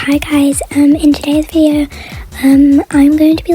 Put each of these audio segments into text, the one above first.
Hi guys, in today's video, I'm going to be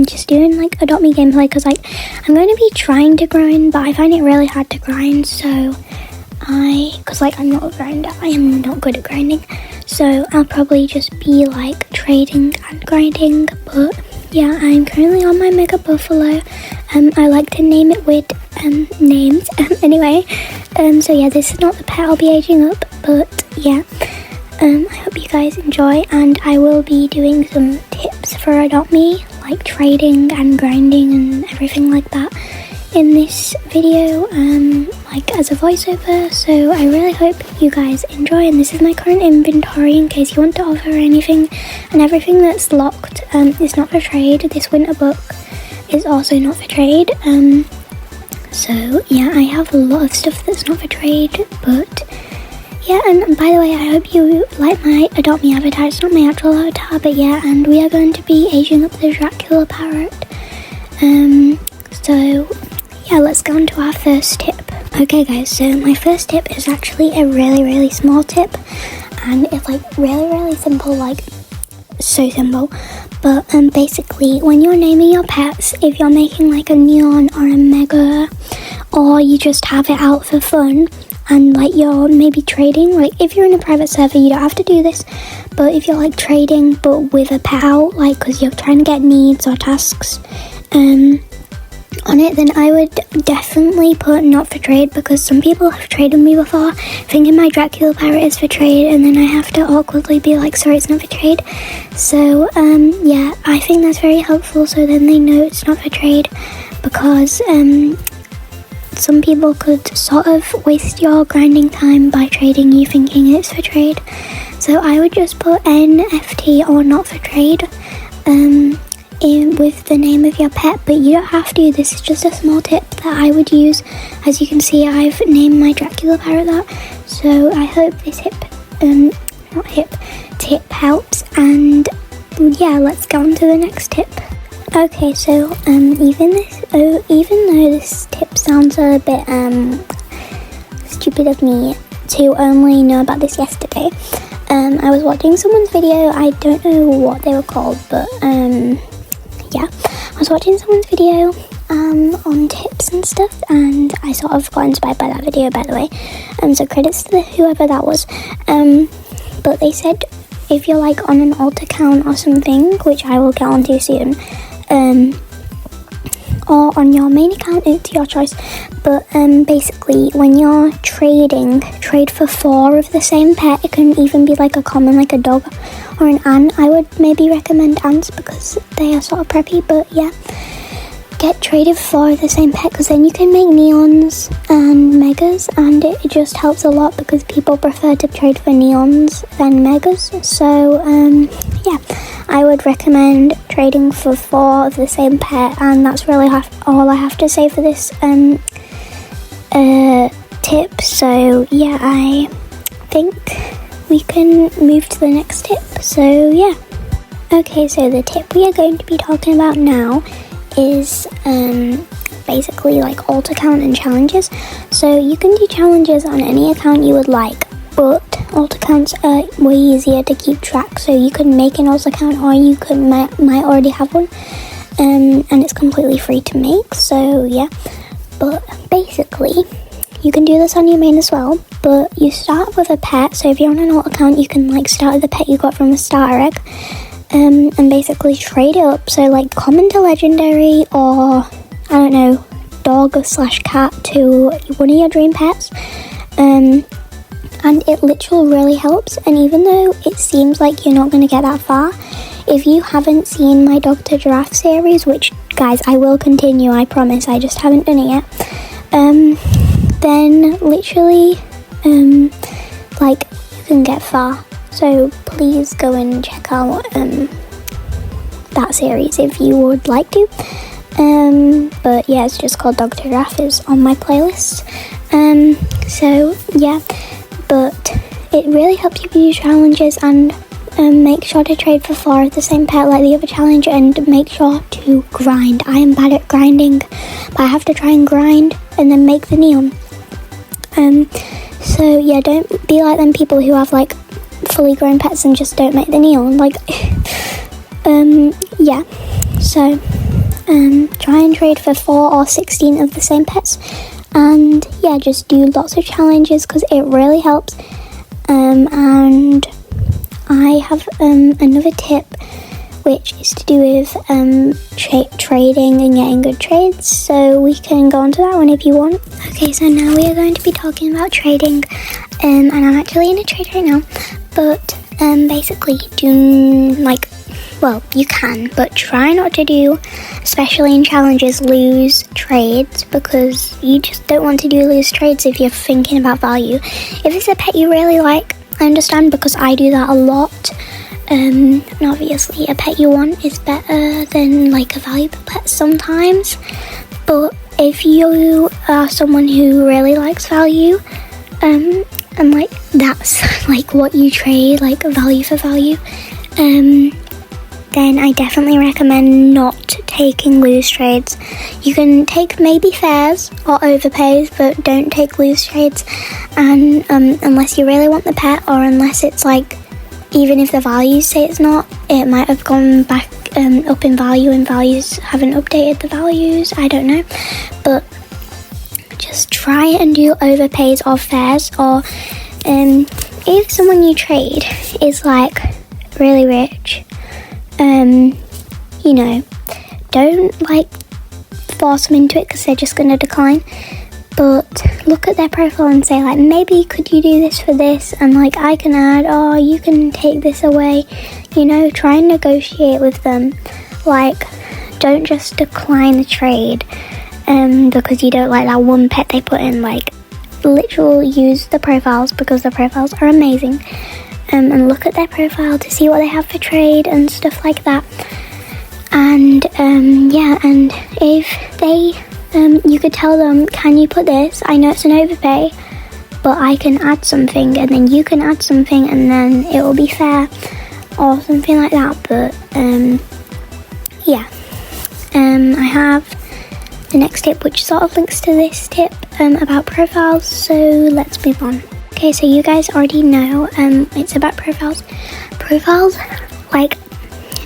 just doing Adopt Me gameplay because I'm going to be trying to grind, but I find it really hard to grind, because I'm not a grinder, I am not good at grinding, so I'll probably just be trading and grinding. But yeah, I'm currently on my Mega Buffalo. I like to name it with names. Anyway, so yeah, this is not the pet I'll be aging up, but yeah, I hope you guys enjoy, and I will be doing some tips for Adopt Me, like trading and grinding and everything like that in this video, as a voiceover. So I really hope you guys enjoy, and this is my current inventory in case you want to offer anything, and everything that's locked is not for trade. This winter book is also not for trade, so yeah, I have a lot of stuff that's not for trade, but yeah. And by the way, I hope you like my Adopt Me avatar. It's not my actual avatar, but yeah, and we are going to be aging up the Dracula parrot. So yeah, let's go on to our first tip. Okay guys, so my first tip is actually a really small tip, and it's really simple, so simple. But basically, when you're naming your pets, if you're making a neon or a mega, or you just have it out for fun, and you're maybe trading, if you're in a private server you don't have to do this, but if you're trading but with a pet out, because you're trying to get needs or tasks on it, then I would definitely put not for trade, because some people have traded me before thinking my Dracula parrot is for trade, and then I have to awkwardly be sorry, it's not for trade. So yeah, I think that's very helpful, so then they know it's not for trade, because some people could sort of waste your grinding time by trading you thinking it's for trade. So I would just put NFT or not for trade with the name of your pet, but you don't have to. This is just a small tip that I would use. As you can see, I've named my Dracula parrot that, so I hope this tip helps. And yeah, let's go on to the next tip. Okay, so even though this tip sounds a bit stupid of me to only know about this yesterday, I was watching someone's video. I don't know what they were called, but yeah, I was watching someone's video on tips and stuff, and I sort of got inspired by that video, by the way. So credits to whoever that was. But they said if you're on an alt account or something, which I will get onto soon, or on your main account, it's your choice, but basically when you're trading, trade for 4 of the same pet. It can even be a common, a dog or an ant. I would maybe recommend ants because they are sort of preppy, but yeah, get traded 4 of the same pet, because then you can make neons and megas, and it just helps a lot because people prefer to trade for neons than megas. So yeah, I would recommend trading for 4 of the same pet, and that's really all I have to say for this tip. So yeah, I think we can move to the next tip. So yeah. Okay, so the tip we are going to be talking about now is basically alt account and challenges. So you can do challenges on any account you would like, but alt accounts are way easier to keep track. So you can make an alt account, or you could might already have one, and it's completely free to make. So yeah, but basically you can do this on your main as well, but you start with a pet. So if you're on an alt account, you can start with the pet you got from a starter egg, and basically trade it up. So common to legendary, or I don't know, dog / cat to one of your dream pets, and it literally really helps. And even though it seems like you're not going to get that far, if you haven't seen my Dr. Giraffe series, which guys, I will continue, I promise, I just haven't done it yet, then literally you can get far. So please go and check out that series if you would like to. But yeah, it's just called Dr. Giraffe, is on my playlist. So yeah, but it really helps you do challenges, and make sure to trade for 4 of the same pet like the other challenge, and make sure to grind. I am bad at grinding, but I have to try and grind and then make the neon. So yeah, don't be like them people who have fully grown pets and just don't make the neon. Like, yeah. So, try and trade for 4 or 16 of the same pets. And yeah, just do lots of challenges because it really helps. And I have another tip, which is to do with trading and getting good trades. So we can go on to that one if you want. Okay, so now we are going to be talking about trading. And I'm actually in a trade right now. But basically, you can, but try not to do, especially in challenges, lose trades, because you just don't want to lose trades if you're thinking about value. If it's a pet you really like, I understand, because I do that a lot. And obviously a pet you want is better than like a valuable pet sometimes. But if you are someone who really likes value, and like that's like what you trade, like value for value, then I definitely recommend not taking loose trades. You can take maybe fairs or overpays, but don't take loose trades. And unless you really want the pet, or unless it's like, even if the values say it's not, it might have gone back up in value and values haven't updated the values. I don't know. But just try and do overpays or fairs, or if someone you trade is like really rich, don't like force them into it because they're just going to decline. But look at their profile and say, like, maybe could you do this for this, and like I can add, or you can take this away. Try and negotiate with them. Like, don't just decline the trade because you don't like that one pet they put in. Like, literally use the profiles, because the profiles are amazing. And look at their profile to see what they have for trade and stuff like that. And and if they you could tell them, can you put this? I know it's an overpay, but I can add something, and then you can add something, and then it will be fair, or something like that. But I have the next tip, which sort of links to this tip about profiles. So let's move on. Okay, so you guys already know it's about profiles. Profiles, like,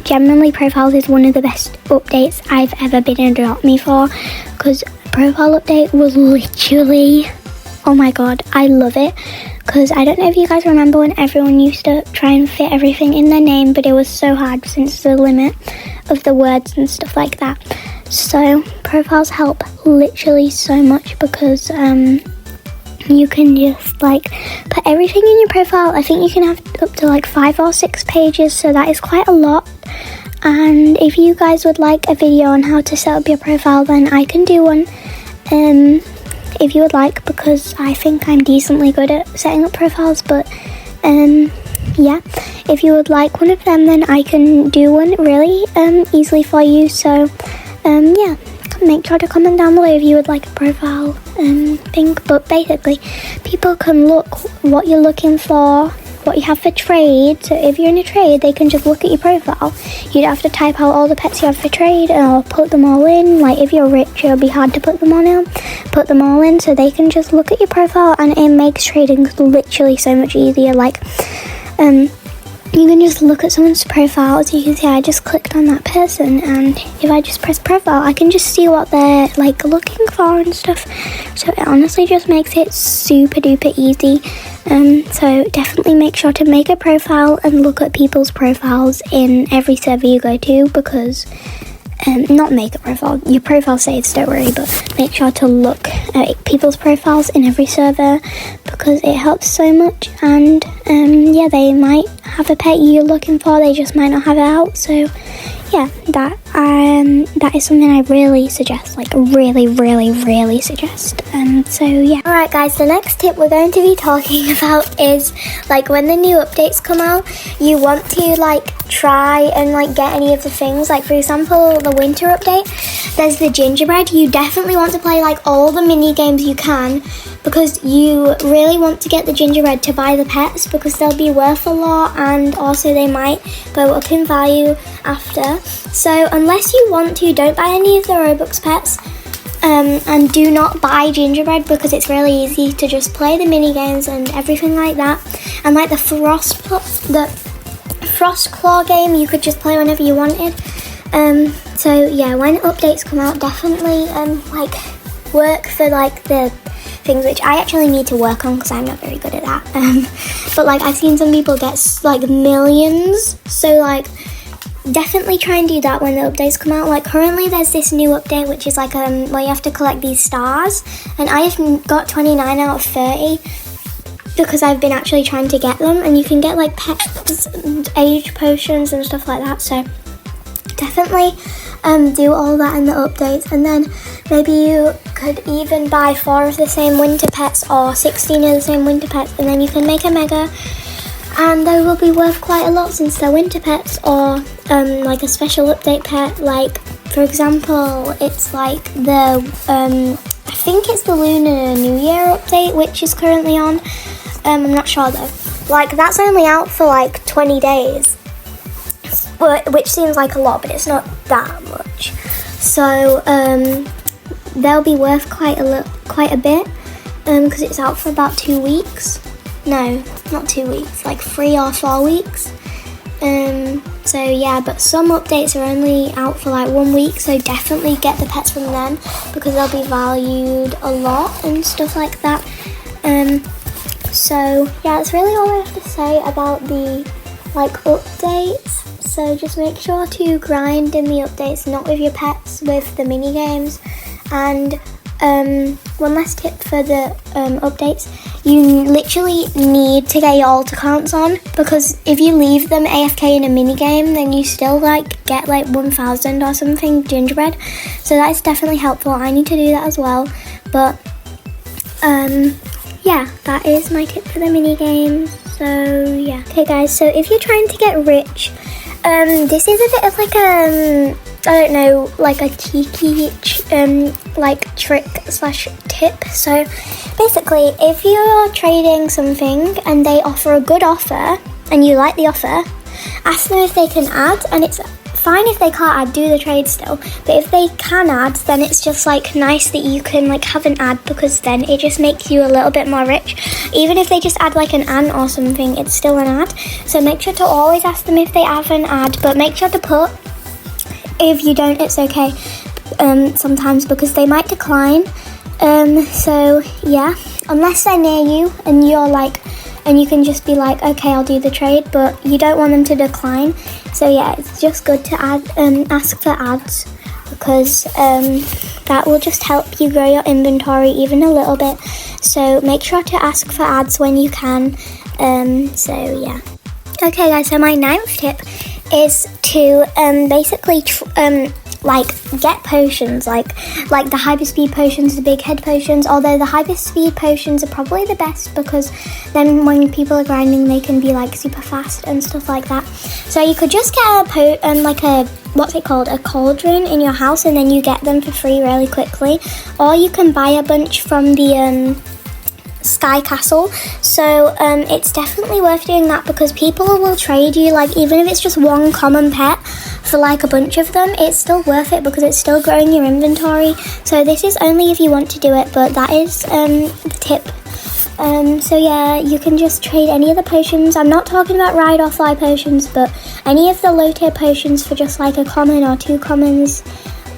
generally profiles is one of the best updates I've ever been in ADOPTM3 for, because profile update was literally, oh my god, I love it. Because I don't know if you guys remember when everyone used to try and fit everything in their name, but it was so hard since the limit of the words and stuff like that. So profiles help literally so much, because you can just like put everything in your profile. I think you can have up to like 5 or 6 pages, so that is quite a lot. And if you guys would like a video on how to set up your profile, then I can do one if you would like, because I think I'm decently good at setting up profiles. But if you would like one of them, then I can do one really easily for you. So make sure to comment down below if you would like a profile thing. But basically, people can look what you're looking for, what you have for trade. So if you're in a trade, they can just look at your profile. You don't have to type out all the pets you have for trade or put them all in. Like, if you're rich, it'll be hard to put them all in, so they can just look at your profile, and it makes trading literally so much easier. Like, you can just look at someone's profile. As you can see, I just clicked on that person, and if I just press profile, I can just see what they're like looking for and stuff. So it honestly just makes it super duper easy. So definitely make sure to make a profile and look at people's profiles in every server you go to, because not make a profile, your profile saves, don't worry, but make sure to look at people's profiles in every server, because it helps so much. And they might have a pet you're looking for, they just might not have it out. So that is something I really suggest, like really suggest. Alright guys, the next tip we're going to be talking about is, like, when the new updates come out, you want to like try and like get any of the things. Like, for example, the winter update, there's the gingerbread. You definitely want to play like all the mini games you can, because you really want to get the gingerbread to buy the pets, because they'll be worth a lot, and also they might go up in value after. So unless you want to, don't buy any of the Robux pets. and do not buy gingerbread because it's really easy to just play the mini games and everything like that. And like the frost claw game, you could just play whenever you wanted. So yeah, when updates come out, definitely like work for like the things which I actually need to work on because I'm not very good at that. But like I've seen some people get like millions, so like definitely try and do that when the updates come out. Like currently there's this new update which is like where you have to collect these stars, and I have got 29 out of 30 because I've been actually trying to get them, and you can get like pets and age potions and stuff like that. So definitely do all that in the updates, and then maybe you could even buy 4 of the same winter pets or 16 of the same winter pets, and then you can make a mega, and they will be worth quite a lot since they're winter pets, or like a special update pet. Like for example, it's like the I think it's the Lunar New Year update which is currently on. I'm not sure though. Like that's only out for like 20 days. Which seems like a lot, but it's not that much. So they'll be worth quite a bit because it's out for about 2 weeks. No, not 2 weeks, like 3 or 4 weeks. So yeah, but some updates are only out for like 1 week, so definitely get the pets from them because they'll be valued a lot and stuff like that. So yeah, that's really all I have to say about the like updates. So just make sure to grind in the updates, not with your pets, with the mini games. And one last tip for the updates, you literally need to get your alt accounts on, because if you leave them AFK in a mini game, then you still like get like 1,000 or something gingerbread. So that is definitely helpful. I need to do that as well. But yeah, that is my tip for the mini games. So yeah. Okay guys, so if you're trying to get rich, this is a bit of like I don't know, like a cheeky like trick/tip. So basically, if you're trading something and they offer a good offer and you like the offer, ask them if they can add, and it's fine if they can't add, do the trade still. But if they can add, then it's just like nice that you can like have an ad, because then it just makes you a little bit more rich. Even if they just add like an ant or something, it's still an ad. So make sure to always ask them if they have an ad, but make sure to put. If you don't, it's okay sometimes, because they might decline. So yeah, unless they're near you and you're like, and you can just be like, okay, I'll do the trade, but you don't want them to decline. So yeah, it's just good to ask for ads, because that will just help you grow your inventory even a little bit. So make sure to ask for ads when you can. So yeah. Okay guys, so my 9th tip is to basically like get potions, like the hyper speed potions, the big head potions. Although the hyper speed potions are probably the best, because then when people are grinding, they can be like super fast and stuff like that. So you could just get like a, what's it called, a cauldron in your house, and then you get them for free really quickly. Or you can buy a bunch from the Sky Castle. So it's definitely worth doing that, because people will trade you, like even if it's just one common pet for like a bunch of them, it's still worth it because it's still growing your inventory. So this is only if you want to do it, but that is the tip. So yeah, you can just trade any of the potions. I'm not talking about ride or fly potions, but any of the low tier potions for just like a common or 2 commons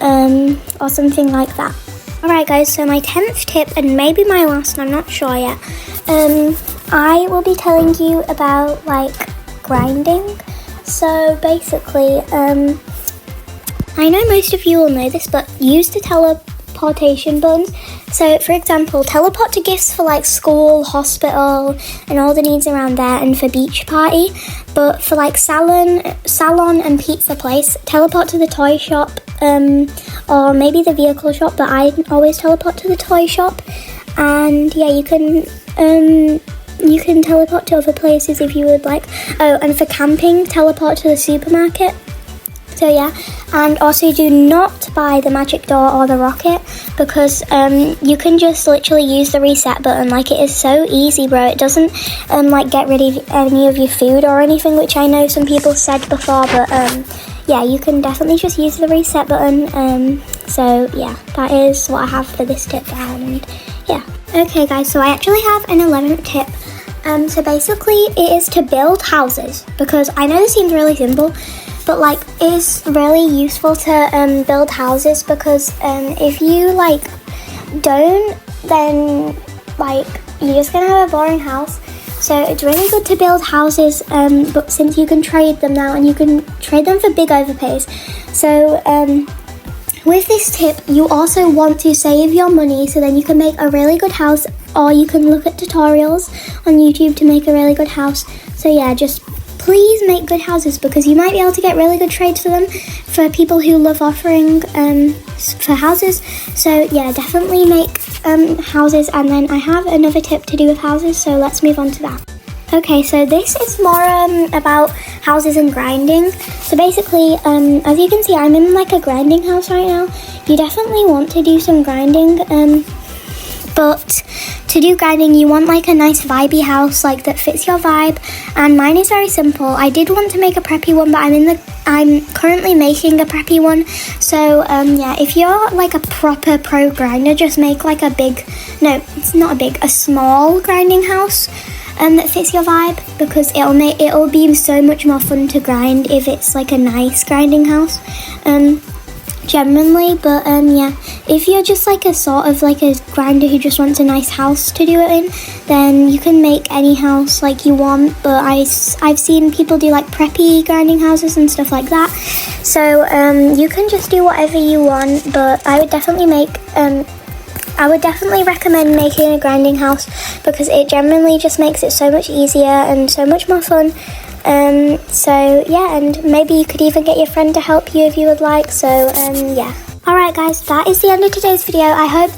or something like that. Alright guys, so my 10th tip, and maybe my last, I'm not sure yet, I will be telling you about like grinding. So basically, I know most of you will know this, but use the teleportation buttons. So for example, teleport to gifts for like school, hospital, and all the needs around there, and for beach party. But for like salon and pizza place, teleport to the toy shop, or maybe the vehicle shop, but I always teleport to the toy shop. And yeah, you can teleport to other places if you would like. Oh, and for camping, teleport to the supermarket. So yeah, and also do not buy the magic door or the rocket, because you can just literally use the reset button. Like, it is so easy, bro. It doesn't like get rid of any of your food or anything, which I know some people said before, but yeah, you can definitely just use the reset button. So yeah, that is what I have for this tip, and yeah. Okay guys, so I actually have an 11th tip. So basically it is to build houses, because I know this seems really simple, but like it's really useful to build houses, because if you like don't, then like you're just gonna have a boring house. So it's really good to build houses, but since you can trade them now, and you can trade them for big overpays. So with this tip, you also want to save your money, so then you can make a really good house, or you can look at tutorials on YouTube to make a really good house. So yeah, just please make good houses, because you might be able to get really good trades for them for people who love offering for houses. So yeah, definitely make houses. And then I have another tip to do with houses, so let's move on to that. Okay, so this is more about houses and grinding. So basically, as you can see, I'm in like a grinding house right now. You definitely want to do some grinding, but to do grinding, you want like a nice vibey house, like that fits your vibe. And mine is very simple. I did want to make a preppy one, but I'm currently making a preppy one. So yeah, if you're like a proper pro grinder, just make like a small grinding house that fits your vibe, because it'll be so much more fun to grind if it's like a nice grinding house. Generally, but yeah, if you're just like a sort of like a grinder who just wants a nice house to do it in, then you can make any house like you want. But I've seen people do like preppy grinding houses and stuff like that, so you can just do whatever you want. But I would definitely recommend making a grinding house, because it generally just makes it so much easier and so much more fun. So yeah, and maybe you could even get your friend to help you if you would like. So yeah. Alright guys, that is the end of today's video. I hope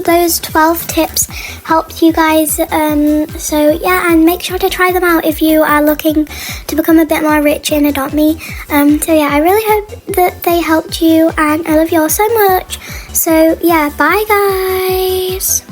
those 12 tips helped you guys. So yeah, and make sure to try them out if you are looking to become a bit more rich in Adopt Me. So yeah, I really hope that they helped you, and I love you all so much. So yeah, bye guys.